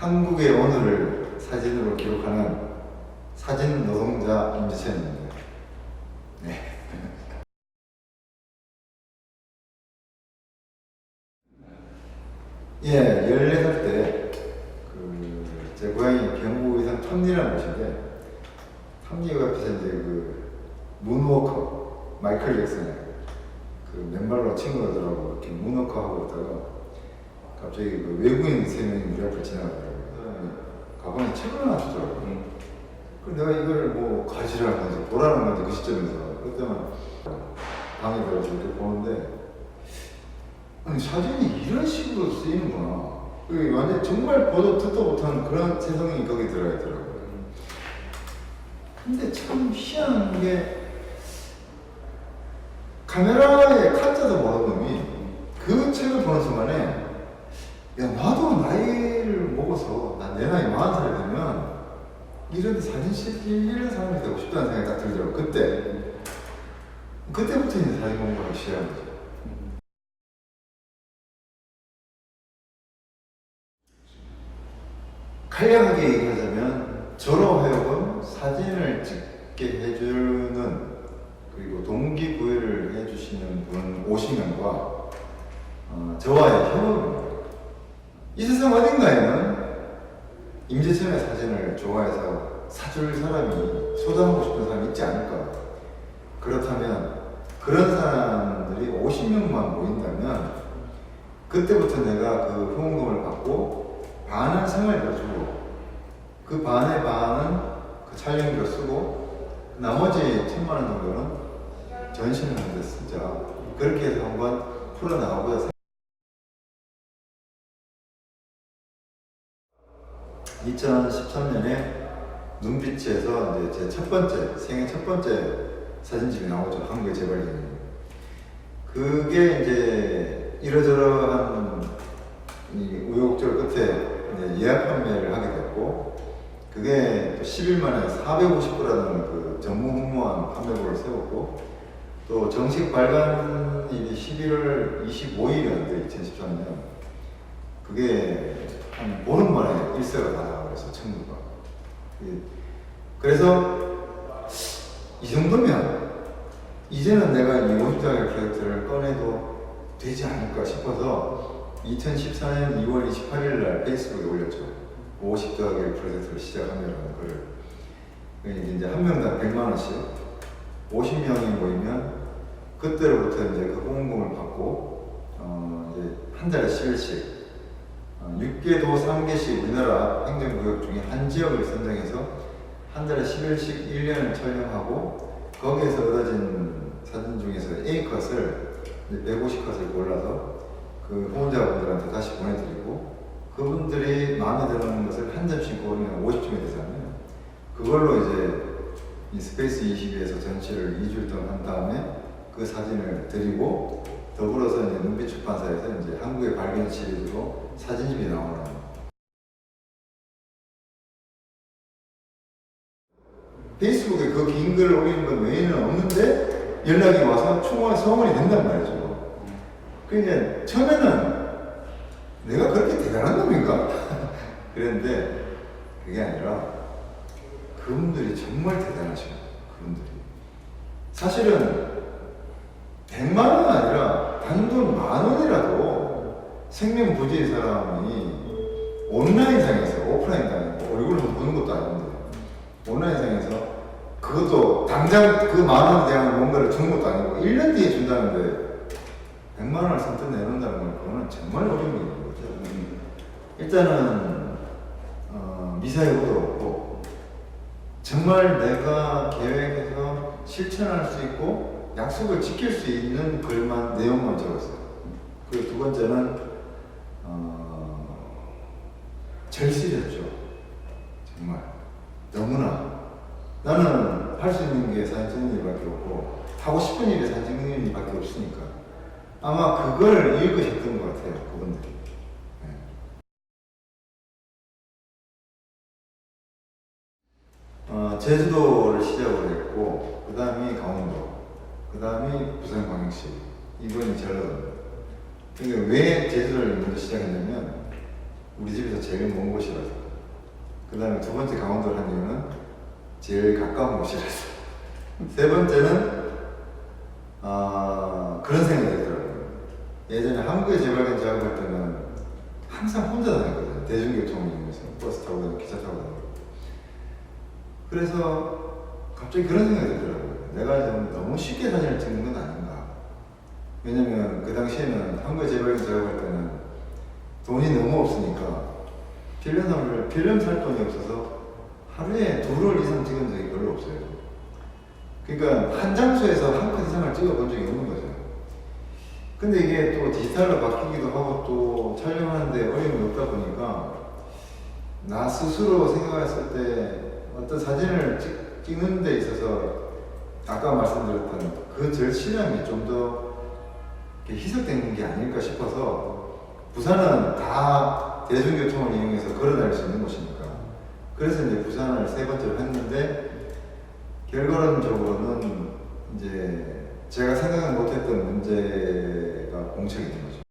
한국의 오늘을 사진으로 기록하는 사진 노동자 임지천입니다. 네. 예, 14살 때, 제 고향이 경북 의성 탐리라는 곳인데, 탐리 옆에서 이제 문워커, 마이클 잭슨의 맨발로 친구들하고 이렇게 문워커 하고 있다가, 갑자기 외국인 3명이 우리 앞을 지나가더라고요. 가방에 책을 하나 주더라고요. 그래서 내가 이걸 뭐 가지라는 건지 보라는 건지 그 시점에서, 그때만 방에 들어서 이렇게 보는데, 아니 사진이 이런 식으로 쓰이는구나. 완전 정말 보도 듣도 못한 그런 세상이 거기 들어가 있더라고요. 근데 참 희한한 게 카메라에 카자도 모르는 놈이 그 책을 보는 순간에 야 나도 나이를 먹어서 내 나이 40살이 되면 이런 사진 찍는 사람이 되고 싶다는 생각이 딱 들더라고요. 그때부터 이제 사진 공부를 시작한 거죠. 간략하게 얘기하자면 저로 하여금 사진을 찍게 해주는 그리고 동기부여를 해주시는 분 50명과 저와의 협업입니다. 이 세상 어딘가에는 임재천의 사진을 좋아해서 사줄 사람이, 소장하고 싶은 사람이 있지 않을까. 그렇다면 그런 사람들이 50명만 모인다면 그때부터 내가 그 후원금을 받고 반은 생활비로 주고 그 반의 반은 그 촬영비로 쓰고 나머지 1,000만 원 정도는 전시를 하는데 쓰자. 그렇게 해서 한번 풀어나가보자. 2013년에 눈빛에서 이제 제 생애 첫 번째 사진집이 나오죠. 한국의 재발견이. 그게 이제 이러저러한 우여곡절 끝에 예약 판매를 하게 됐고, 그게 10일 만에 450부라는 그 전무후무한 판매고를 세웠고, 또 정식 발간일이 11월 25일이었는데 2013년 그게 한 보름 만에 일세가 다 나와서 청구가. 그래서 이 정도면 이제는 내가 이 50장의 프로젝트를 꺼내도 되지 않을까 싶어서 2014년 2월 28일 날 페이스북에 올렸죠. 50더하기 프로젝트를 시작하려는 글을. 이제 한 명당 100만원씩 50명이 모이면 그때로부터 이제 그 후원금을 받고 이제 한 달에 10일씩 6개도 3개씩 우리나라 행정구역 중에 한 지역을 선정해서 한 달에 10일씩 1년을 촬영하고 거기에서 얻어진 사진 중에서 A컷을 150컷을 골라서 그 후원자분들한테 다시 보내드리고 그분들이 마음에 드는 것을 한 점씩 고르면 50점이 되잖아요. 그걸로 이제 이 스페이스 22에서 전시를 2주일 동안 한 다음에 그 사진을 드리고 더불어서 이제 눈빛 출판사에서 이제 한국의 발견 시리즈로 사진집이 나오는. 페이스북에 그 긴 글을 올리는 것 외에는 없는데 연락이 와서 충분히 성원이 된단 말이죠. 그러니까 처음에는 내가 그렇게 대단한 놈인가? 그랬는데 그게 아니라 그분들이 정말 대단하셔요. 그분들이 사실은 100만 원은 아니라 단돈 10,000원이라도 생명 부지의 사람이 온라인상에서 오프라인상에서 얼굴을 보는 것도 아닌데 온라인상에서 그것도 당장 그 10,000원에 대한 뭔가를 주는 것도 아니고 1년 뒤에 준다는데 100만 원을 선뜻 내놓는다는 건 그거는 정말 어려운 일인 거죠. 일단은 미사여구도 없고 정말 내가 계획해서 실천할 수 있고 약속을 지킬 수 있는 글만 내용만 적었어요. 그리고 두 번째는 절실했죠. 정말 너무나 나는 할 수 있는 게 사진 찍는 일밖에 없고 하고 싶은 일이 사진 찍는 일밖에 없으니까 아마 그걸 읽으셨던 것 같아요, 그분들이. 제주도를 시작으로 했고, 그 다음이 강원도, 그 다음이 부산광역시, 이번이 전라도입니다. 그러니까 왜 제주도를 먼저 시작했냐면, 우리 집에서 제일 먼 곳이라서. 그 다음에 두 번째 강원도를 한 이유는 제일 가까운 곳이라서. 세 번째는 그런 생각이 들더라고요. 예전에 한국의 재발견 작업할 때는 항상 혼자 다녔거든요. 대중교통을 이용해서 버스 타고 다니고 기차 타고 다니고. 그래서 갑자기 그런 생각이 들더라고요. 내가 좀 너무 쉽게 사진을 찍는 건 아닌가. 왜냐면 그 당시에는 한국의 재발견 작업할 때는 돈이 너무 없으니까 필름 살 돈이 없어서 하루에 2롤 이상 찍은 적이 별로 없어요. 그러니까 한 장소에서 한 컷 이상을 찍어본 적이 없는 거죠. 근데 이게 또 디지털로 바뀌기도 하고 또 촬영하는데 어려움이 없다 보니까 나 스스로 생각했을 때 어떤 사진을 찍는 데 있어서 아까 말씀드렸던 그 절실함이 좀 더 희석되는 게 아닐까 싶어서 부산은 다 대중교통을 이용해서 걸어 다닐 수 있는 곳이니까 그래서 이제 부산을 세 번째로 했는데 결과론적으로는 이제 제가 생각 못했던 문제가 공책이 된 거죠.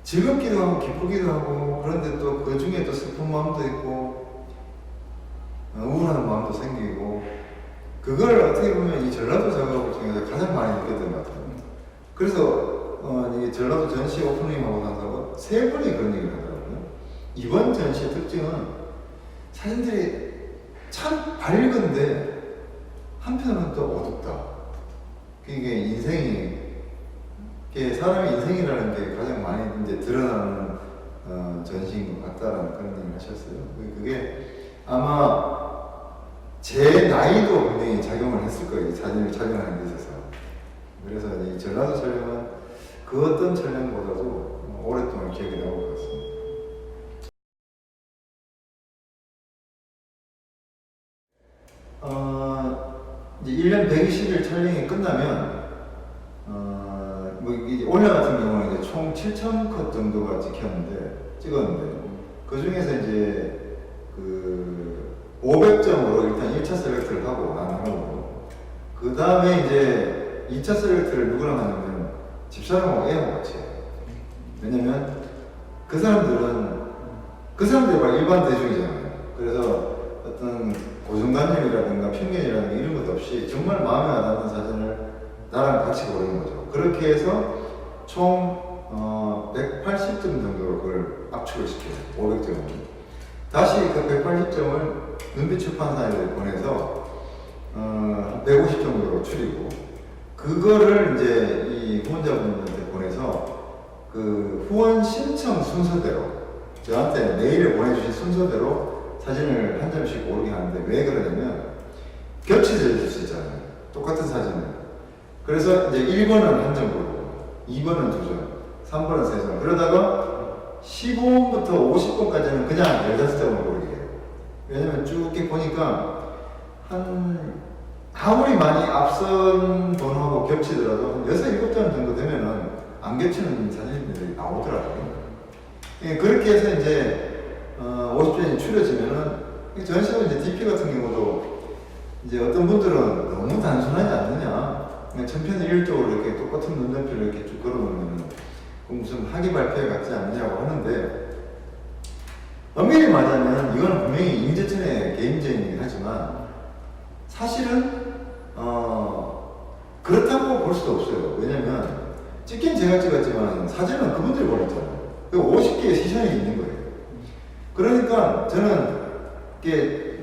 즐겁기도 하고 기쁘기도 하고 그런데 또 그 중에 또 슬픈 마음도 있고 우울한 마음도 생기고 그걸 어떻게 보면 이 전라도 작업을 통해서 가장 많이 느꼈던 것 같아요. 그래서 이 전라도 전시 오프닝하고 나서 세 분이 그런 얘기를 하더라고요. 이번 전시의 특징은 사진들이 참 밝은데 한편으로는 또 어둡다. 그게 인생이 사람의 인생이라는 게 가장 많이 이제 드러나는 전시인 것 같다라는 그런 얘기를 하셨어요. 그게 아마 제 나이도 분명히 작용을 했을 거예요. 이 사진을 촬영하는 데 있어서. 그래서 이 전라도 촬영은 그 어떤 촬영보다도 오랫동안 기억에 남을 것 같습니다. 이제 1년 120일 촬영이 끝나면 뭐 이제 올해 같은 경우는 이제 총 7,000컷 정도가 찍었는데 그 중에서 이제 그 500점으로 일단 1차 셀렉트를 하고 나누고 그 다음에 이제 2차 셀렉트를 누구랑 하냐면 집사람하고 애하고 같이 해요. 왜냐면 그 사람들이 막 일반 대중이잖아요. 그래서 어떤 고정관념이라든가 편견이라든가 이런 것도 없이 정말 마음에 와닿는 사진을 나랑 같이 고르는 거죠. 그렇게 해서 총 180점 정도로 그걸 압축을 시켜요. 500점을. 다시 그 180점을 눈빛 출판사에 보내서 150 정도로 줄이고 그거를 이제 이 후원자분들한테 보내서 그 후원 신청 순서대로 저한테 메일을 보내주신 순서대로 사진을 한 점씩 고르게 하는데 왜 그러냐면 겹치져 있을 수 있잖아요. 똑같은 사진을. 그래서 이제 1번은 한 점 고르고 2번은 2점, 3번은 3점. 그러다가 15번부터 50번까지는 그냥 15점을 고르게 해요. 왜냐면 쭉 이렇게 보니까 아무리 많이 앞선 번호하고 겹치더라도 한 6, 7점 정도 되면은 안 겹치는 사진들이 나오더라고요. 그렇게 해서 이제 50점이 추려지면은 전시는 이제 DP 같은 경우도 이제 어떤 분들은 너무 단순하지 않느냐. 그냥 천편일률적으로 이렇게 똑같은 눈높이를 이렇게 쭉 걸어놓으면 무슨 학위 발표 같지 않느냐고 하는데 엄밀히 말하면 이건 분명히 임재천의 개인적이긴 하지만 사실은 그렇다고 볼 수도 없어요. 왜냐면 찍긴 제가 찍었지만 사진은 그분들이 보냈잖아요. 50개의 시선이 있는 거예요. 그러니까 저는 이게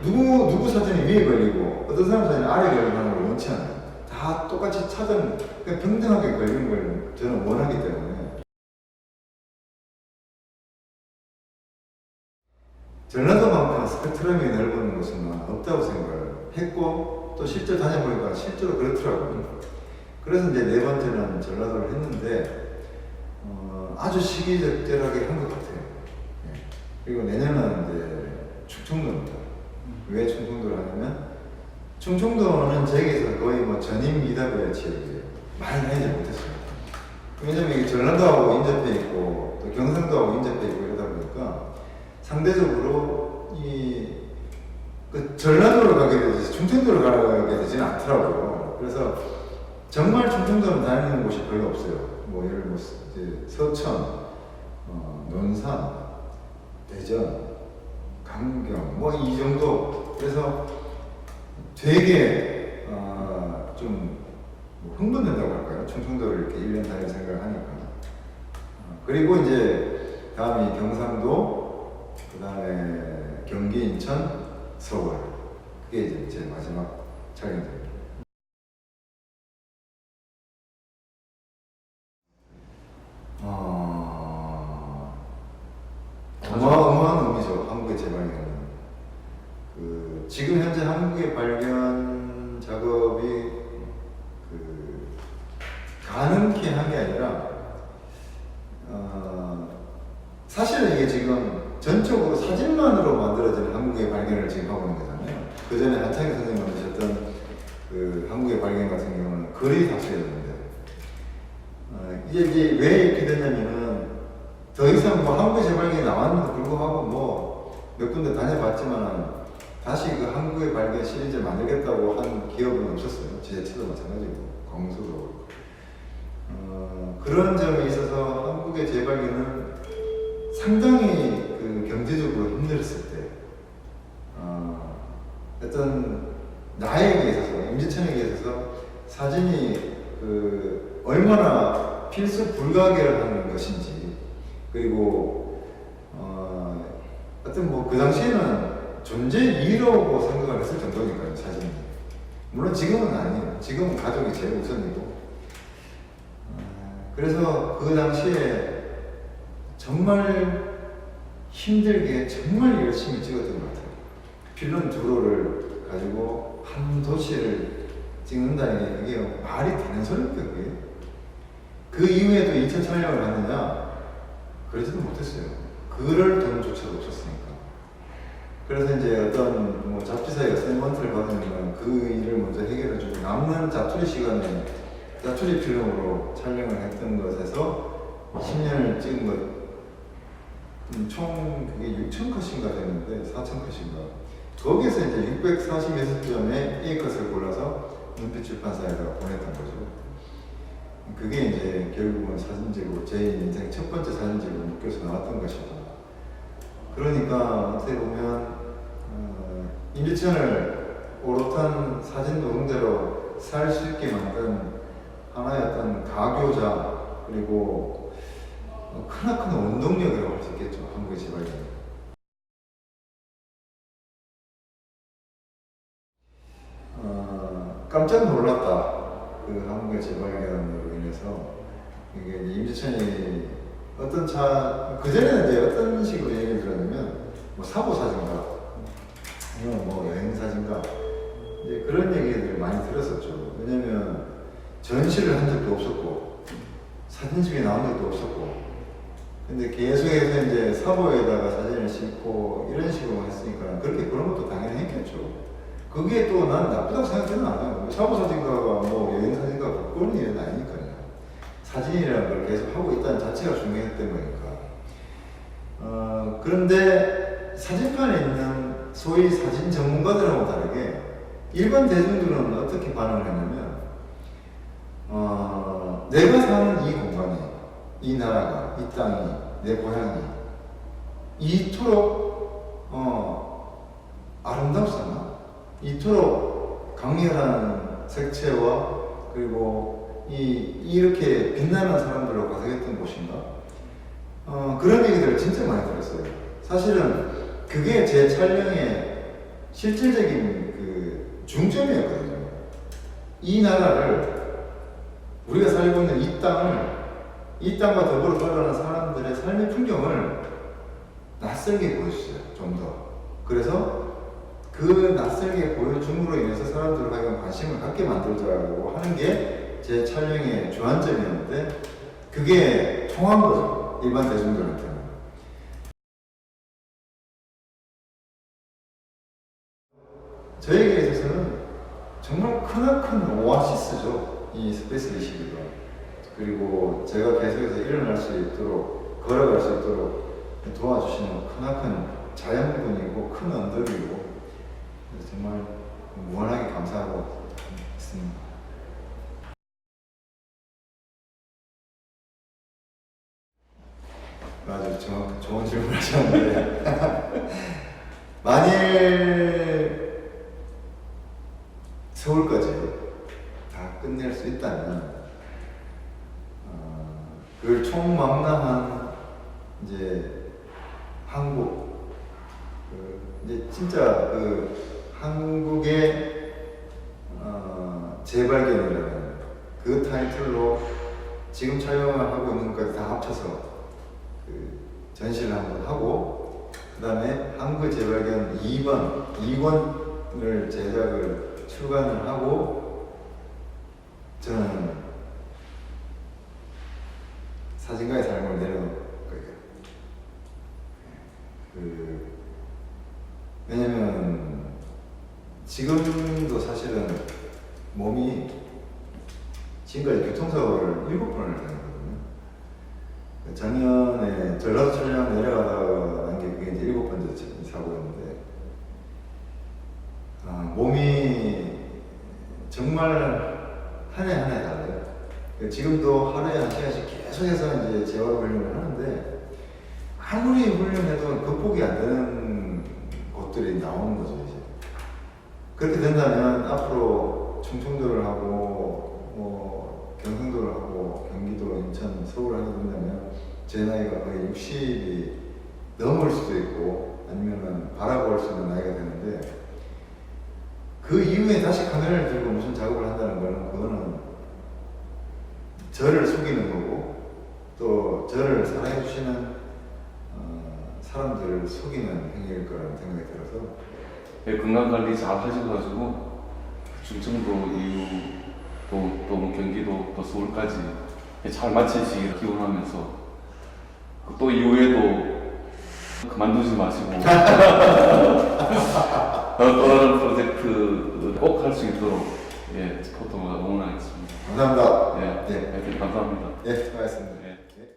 누구 사진이 위에 걸리고 어떤 사람 사진이 아래에 걸리는 걸 원치 않아요. 다 똑같이 차등 평등하게 걸리는 걸 저는 원하기 때문에 전라도만큼 스펙트럼이 넓은 곳은 없다고 생각을 했고 또 실제 다녀보니까 실제로 그렇더라고요. 그래서 이제 네 번째는 전라도를 했는데 아주 시기적절하게 한 것 같아요. 예. 그리고 내년은 이제 충청도입니다. 왜 충청도를 하냐면 충청도는 제게서 거의 뭐 전임 미답이었지 많이 다니지 못했어요. 왜냐면 이게 전라도하고 인접해 있고 또 경상도하고 인접해 있고 이러다 보니까 상대적으로 그 전라도로 가게 되지 충청도로 가게 되지는 않더라고요. 그래서 정말 충청도는 다니는 곳이 별로 없어요. 뭐 예를 들어 이제 서천, 논산, 대전, 강경 뭐 이 정도. 그래서 되게 좀 흥분된다고 할까요? 충청도를 이렇게 1년 다닐 생각을 하니까. 그리고 이제 다음이 경상도, 그 다음에 경기, 인천, 서울. 그게 이제 제 마지막 촬영입니다. 어마어마한 의미죠. 한국의 재발견은. 지금 현재 한국의 발견 작업이 가능케 한 게 아니라, 사실은 이게 지금 전적으로 사진만으로 만들어진 한국의 발견을 지금 하고 있는 거잖아요. 그 전에 한창희 선생님 만드셨던 그 한국의 발견 같은 경우는 글이 탑재했는데, 이게 왜 이렇게 됐냐면은, 더 이상 뭐 한국의 재발견이 나왔는데도 불구하고 뭐 몇 군데 다녀봤지만 다시 그 한국의 발견 시리즈를 만들겠다고 한 기업은 없었어요. 지자체도 마찬가지고 공수도. 그런 점에 있어서 한국의 재발견은 상당히 그 경제적으로 힘들었을 때, 어떤 나에게 있어서, 임지천에게 있어서 사진이 얼마나 필수 불가결한 것인지, 그리고 어떤 뭐 그 당시에는 존재 이유라고 생각을 했을 정도니까요, 사진이. 물론 지금은 아니에요. 지금은 가족이 제일 우선이고. 그래서 그 당시에 정말 힘들게 정말 열심히 찍었던 것 같아요. 필름 두로를 가지고 한 도시를 찍는다는 게 그게 말이 되는 소리입니까, 그게? 그 이후에도 2차 촬영을 하느냐? 그러지도 못했어요. 그럴 돈조차도 없었으니까. 그래서 이제 어떤 뭐 잡지사의 어사인먼트를 받으면 그 일을 먼저 해결해주고, 남는 자투리 시간에 자투리 필름으로 촬영을 했던 것에서 10년을 찍은 것, 총 그게 6,000컷인가 되는데, 4,000컷인가. 거기에서 이제 646점의 A컷을 골라서 눈빛 출판사에다 보냈던 거죠. 그게 이제 결국은 사진집으로 제 인생 첫 번째 사진집으로 묶여서 나왔던 것이고. 그러니까 어떻게 보면 임지천을 오롯한 사진 노동자로 살 수 있게 만든 하나의 어떤 가교자, 그리고 크나큰 원동력이라고 할 수 있겠죠, 한국의 재발견. 깜짝 놀랐다. 그 한국의 재발견으로 인해서 이게 임지천이 어떤 그전에는 이제 어떤 식으로 얘기를 들었냐면, 뭐 사고 사진가, 아니면 뭐 여행 사진가, 이제 그런 얘기들을 많이 들었었죠. 왜냐면 전시를 한 적도 없었고, 사진집에 나온 적도 없었고, 근데 계속해서 이제 사보에다가 사진을 싣고 이런 식으로 했으니까 그렇게 그런 것도 당연히 했겠죠. 그게 또 난 나쁘다고 생각하지는 않아요. 사보 사진가가 뭐 여행 사진가가 그런 일은 아니니까요. 사진이라는 걸 계속 하고 있다는 자체가 중요했던 거니까. 그런데 사진관에 있는 소위 사진 전문가들하고 다르게 일반 대중들은 어떻게 반응을 했냐면, 내가 사는 이 공간이, 이 나라가, 이 땅이, 내 고향이 이토록 아름답잖아. 이토록 강렬한 색채와 그리고 이렇게 빛나는 사람들로 가득했던 곳인가? 그런 얘기들을 진짜 많이 들었어요. 사실은 그게 제 촬영의 실질적인 그 중점이었거든요. 이 나라를, 우리가 살고 있는 이 땅을, 이 땅과 더불어 살아가는 사람들의 삶의 풍경을 낯설게 보여주세요, 좀 더. 그래서 그 낯설게 보여줌으로 인해서 사람들을 하여금 관심을 갖게 만들자고 하는 게 제 촬영의 주안점이었는데, 그게 통한 거죠, 일반 대중들한테는. 저에게 있어서는 정말 크나큰 오아시스죠, 이 스페이스 리시브가. 그리고 제가 계속해서 일어날 수 있도록, 걸어갈 수 있도록 도와주시는 크나큰 자연분이고 큰 언덕이고, 정말 무한하게 감사하고 있습니다. 아주 좋은 질문 하셨는데 만일 서울까지 다 끝낼 수 있다면 그걸 총망라한 이제 한국 이제 진짜 그 한국의 재발견이라는 그 타이틀로 지금 촬영을 하고 있는 것까지 다 합쳐서 그 전시를 한번 하고 그 다음에 한국 재발견 2권을 제작을 출간을 하고 저는 사진가의 삶을 내려놓을 거예요. 왜냐면 지금도 사실은 몸이 지금까지 교통사고를 7번을 당했거든요. 작년에 전라도 촬영 내려가다가 난 게 그게 이제 7번째 사고였는데 몸이 정말 한 해 한 해 달라요. 지금도 하루에 1시간씩 계속해서 이제 재활 훈련을 하는데 아무리 훈련해도 극복이 안 되는 것들이 나오는 거죠. 이제 그렇게 된다면 앞으로 충청도를 하고 뭐 경상도를 하고 경기도, 인천, 서울을 하게 된다면 제 나이가 거의 60이 넘을 수도 있고 아니면은 바라볼 수 있는 나이가 되는데 그 이후에 다시 카메라를 들고 무슨 작업을 한다는 거는 그거는 저를 속이는 거고 또 저를 사랑해 주시는 사람들을 속이는 행위일 거라는 생각이 들어서 건강관리 잘 하셔가지고 충청도 이후 또 경기도 또 서울까지 잘 마치시기를 기원하면서 또 이후에도 그만두지 마시고 또 다른 프로젝트 꼭 할 수 있도록 포토가 응원하겠습니다. 감사합니다. 네, 감사합니다. 네, 수고하셨습니다. 네.